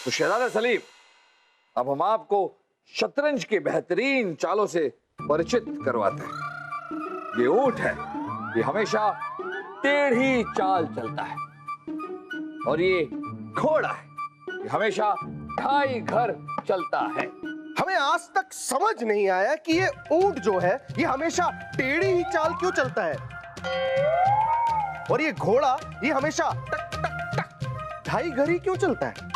तो शहजादा सलीम, अब हम आपको शतरंज के बेहतरीन चालों से परिचित करवाते हैं। ये ऊंट है, ये हमेशा टेढ़ी चाल चलता है, और ये घोड़ा है, ये हमेशा ढाई घर चलता है। हमें आज तक समझ नहीं आया कि ये ऊंट जो है ये हमेशा टेढ़ी ही चाल क्यों चलता है, और ये घोड़ा ये हमेशा टक टक टक ढाई घर ही क्यों चलता है।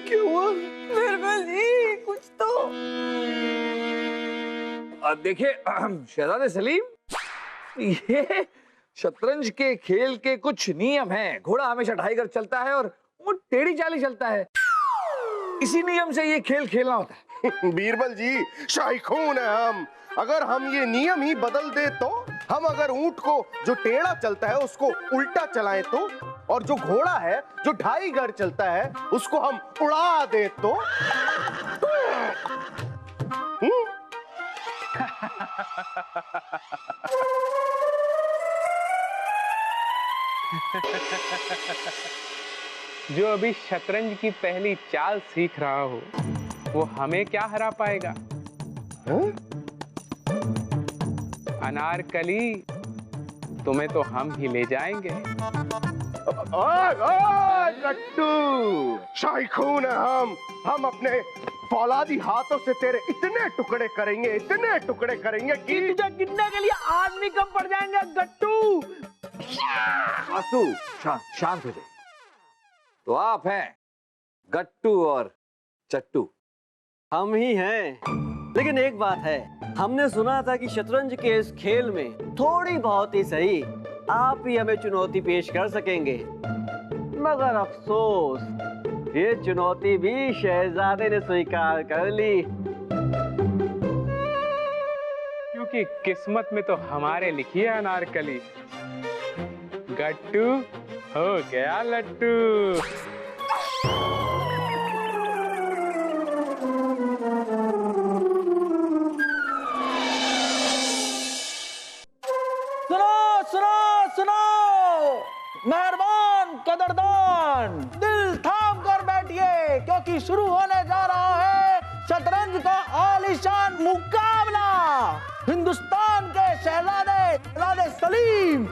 क्यों हुआ? बिरबल जी कुछ तो। देखिए शहजादे सलीम, ये शतरंज के खेल के कुछ नियम हैं। घोड़ा हमेशा ढाई घर चलता है और ऊंट टेढ़ी चाल चलता है। इसी नियम से ये खेल खेलना होता है। बीरबल जी, शाही खून है हम। अगर हम ये नियम ही बदल दे तो, हम अगर ऊंट को जो टेढ़ा चलता है उसको उल्टा चलाएं तो, और जो घोड़ा है जो ढाई घर चलता है उसको हम उड़ा दे तो। जो अभी शतरंज की पहली चाल सीख रहा हो वो हमें क्या हरा पाएगा? अनारकली, तुम्हें तो हम ही ले जाएंगे। गट्टू, शाही खून है हम अपने फौलादी हाथों से तेरे इतने टुकड़े करेंगे, इतने टुकड़े करेंगे कि तुझे गिनने के लिए आदमी कम पड़ जाएंगे गट्टू। वासु, शांत हो जाइए। तो आप हैं गट्टू और चट्टू? हम ही हैं, लेकिन एक बात है, हमने सुना था कि शतरंज के इस खेल में थोड़ी बहुत ही सही आप ही हमें चुनौती पेश कर सकेंगे, मगर अफसोस ये चुनौती भी शहजादे ने स्वीकार कर ली। क्योंकि किस्मत में तो हमारे लिखी है अनारकली। गट्टू हो गया लट्टू। सुनो मेहरबान कदरदान, दिल थाम कर बैठिए, क्योंकि शुरू होने जा रहा है शतरंज का आलीशान मुकाबला। हिंदुस्तान के शहजादे सलीम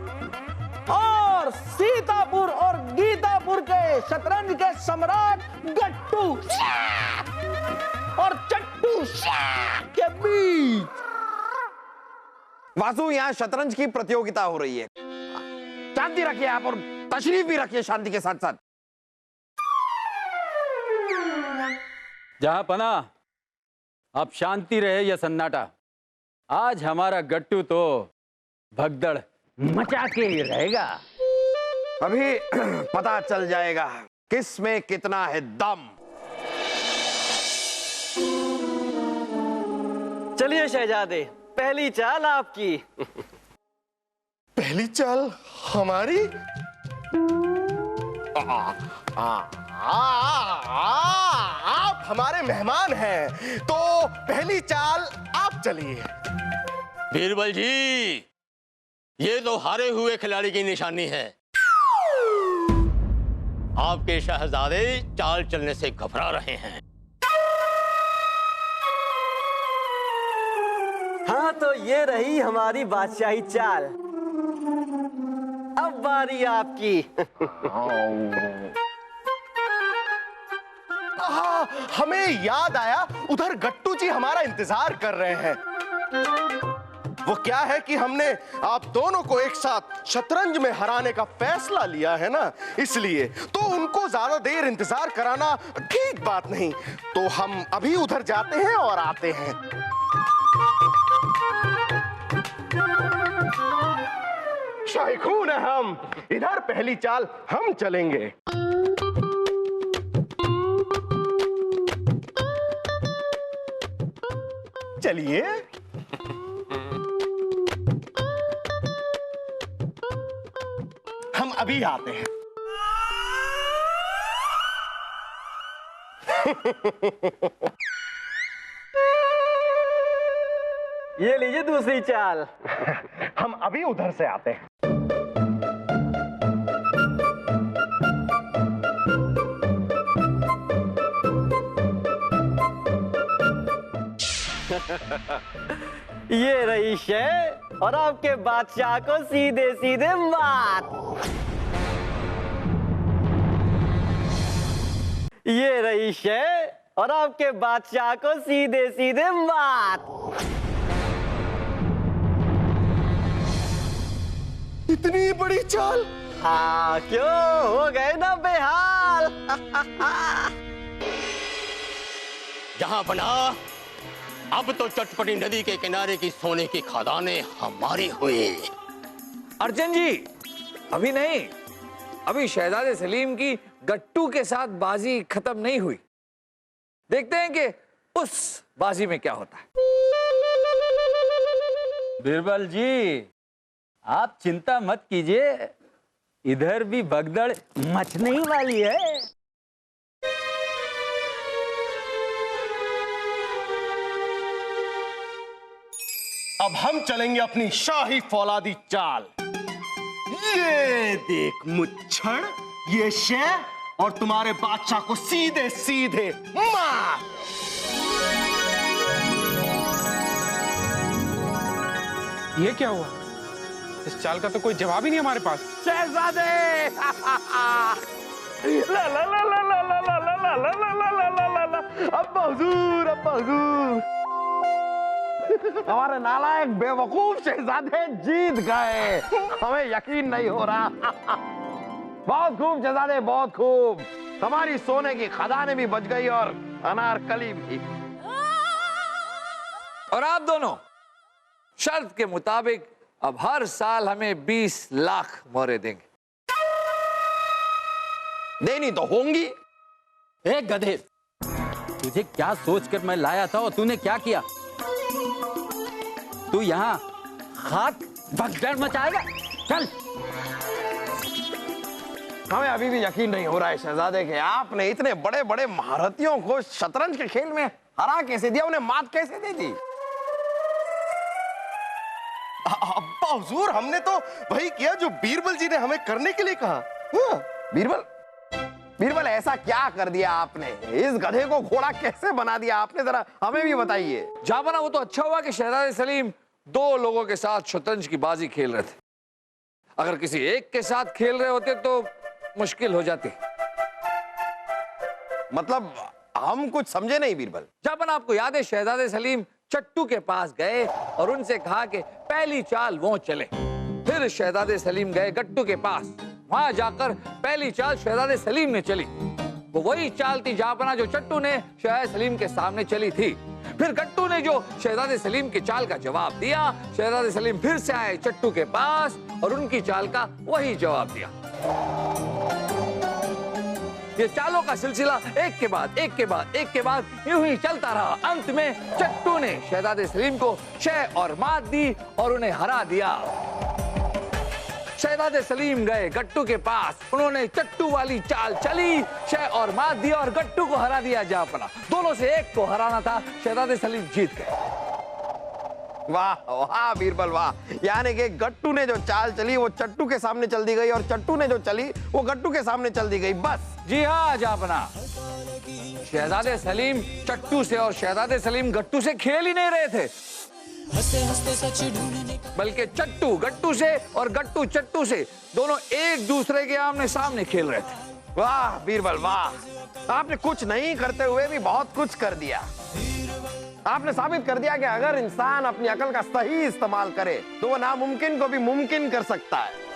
और सीतापुर और गीतापुर के शतरंज के सम्राट गट्टू और चट्टू के बीच। वासु, यहाँ शतरंज की प्रतियोगिता हो रही है। शांति रखिए आप, और तशरीफ भी रखिए शांति के साथ साथ। जहां पना, अब शांति रहे या सन्नाटा। आज हमारा गट्टू तो भगदड़ मचा के ही रहेगा। अभी पता चल जाएगा किस में कितना है दम। चलिए शहजादे, पहली चाल आपकी। पहली चाल हमारी? आप हमारे मेहमान हैं, तो पहली चाल आप चलिए। बीरबल जी, ये तो हारे हुए खिलाड़ी की निशानी है। आपके शहजादे चाल चलने से घबरा रहे हैं। हाँ, तो ये रही हमारी बादशाही चाल। अब बारी आपकी। हमें याद आया, उधर गट्टू जी हमारा इंतजार कर रहे हैं। वो क्या है कि हमने आप दोनों को एक साथ शतरंज में हराने का फैसला लिया है ना, इसलिए तो उनको ज्यादा देर इंतजार कराना ठीक बात नहीं। तो हम अभी उधर जाते हैं और आते हैं। शाही खून है हम, इधर पहली चाल हम चलेंगे। चलिए। हम अभी आते हैं। ये लीजिए दूसरी चाल। हम अभी उधर से आते हैं। ये रही शय और आपके बादशाह को सीधे सीधे बात। ये रही शय और आपके बादशाह को सीधे सीधे बात। इतनी बड़ी चाल। हाँ, क्यों हो गए ना बेहाल। जहां बना, अब तो चटपटी नदी के किनारे की सोने की खदानें हमारी हुई। अर्जुन जी, अभी नहीं, अभी शहजादे सलीम की गट्टू के साथ बाजी खत्म नहीं हुई। देखते हैं कि उस बाजी में क्या होता है। बीरबल जी, आप चिंता मत कीजिए, इधर भी भगदड़ मचने ही वाली है। अब हम चलेंगे अपनी शाही फौलादी चाल। ये देख मुच्छड़, ये शय और तुम्हारे बादशाह को सीधे सीधे मार। ये क्या हुआ? इस चाल का तो कोई जवाब ही नहीं हमारे पास। शहजादे ला ला ला ला ला ला ला ला ला ला ला ला ला ला ला। अब्बा हुजूर, अब्बा हुजूर, हमारे नालायक बेवकूफ शहजादे जीत गए। हमें यकीन नहीं हो रहा। बहुत खूब शहजादे, बहुत खूब। हमारी सोने की खदानें भी बच गई और अनारकली भी। और आप दोनों शर्त के मुताबिक अब हर साल हमें 20 लाख मोहरें देंगे। देनी तो होंगी। ए गधे, तुझे क्या सोचकर मैं लाया था और तूने क्या किया? तू यहाँ खाक भगदड़ मचाएगा? चल। हमें अभी भी यकीन नहीं हो रहा है शहजादे के आपने इतने बड़े बड़े महारथियों को शतरंज के खेल में हरा कैसे दिया, उन्हें मात कैसे दे दी? अब्बा हुजूर, हमने तो वही किया जो बीरबल जी ने हमें करने के लिए कहा। हाँ, बीरबल, बीरबल ऐसा क्या कर दिया आपने? इस गधे को घोड़ा कैसे बना दिया आपने, जरा हमें भी बताइए। जहां बना, वो तो अच्छा हुआ कि शहजादे सलीम 2 लोगों के साथ शतरंज की बाजी खेल रहे थे। अगर किसी एक के साथ खेल रहे होते तो मुश्किल हो जाती। मतलब हम कुछ समझे नहीं बीरबल। जब आपको याद है, शहजादे सलीम चट्टू के पास गए और उनसे कहा कि पहली चाल वो चले। फिर शहजादे सलीम गए गट्टू के पास, वहां जाकर पहली चाल शहजादे सलीम ने चली। वो वही चाल थी जापना जो चट्टू ने शहजादे सलीम के सामने चली थी। फिर गट्टू ने जो शहजादे सलीम की चाल का जवाब दिया, शहजादे सलीम फिर से आए चट्टू के पास और उनकी चाल का वही जवाब दिया। ये चालों का सिलसिला एक के बाद एक के बाद एक के बाद यूं ही चलता रहा। अंत में चट्टू ने शहजादे सलीम को शय और मात दी और उन्हें हरा दिया। शहजादे सलीम गए गट्टू के पास, उन्होंने चट्टू वाली चाल चली, शय और मात दी और गट्टू को हरा दिया जापना। दोनों से एक को हराना था, शहजादे सलीम जीत गए। वाह वाह बीरबल वाह, यानी कि गट्टू ने जो चाल चली वो चट्टू के सामने चल दी गई और चट्टू ने जो चली वो गट्टू के सामने चल दी गई, बस। जी हाँ जापना, शहजादे सलीम चट्टू से और शहजादे सलीम गट्टू से खेल ही नहीं रहे थे, बल्कि चट्टू गट्टू से और गट्टू चट्टू से, दोनों एक दूसरे के आमने सामने खेल रहे थे। वाह बीरबल वाह, आपने कुछ नहीं करते हुए भी बहुत कुछ कर दिया। आपने साबित कर दिया कि अगर इंसान अपनी अकल का सही इस्तेमाल करे तो वो नामुमकिन को भी मुमकिन कर सकता है।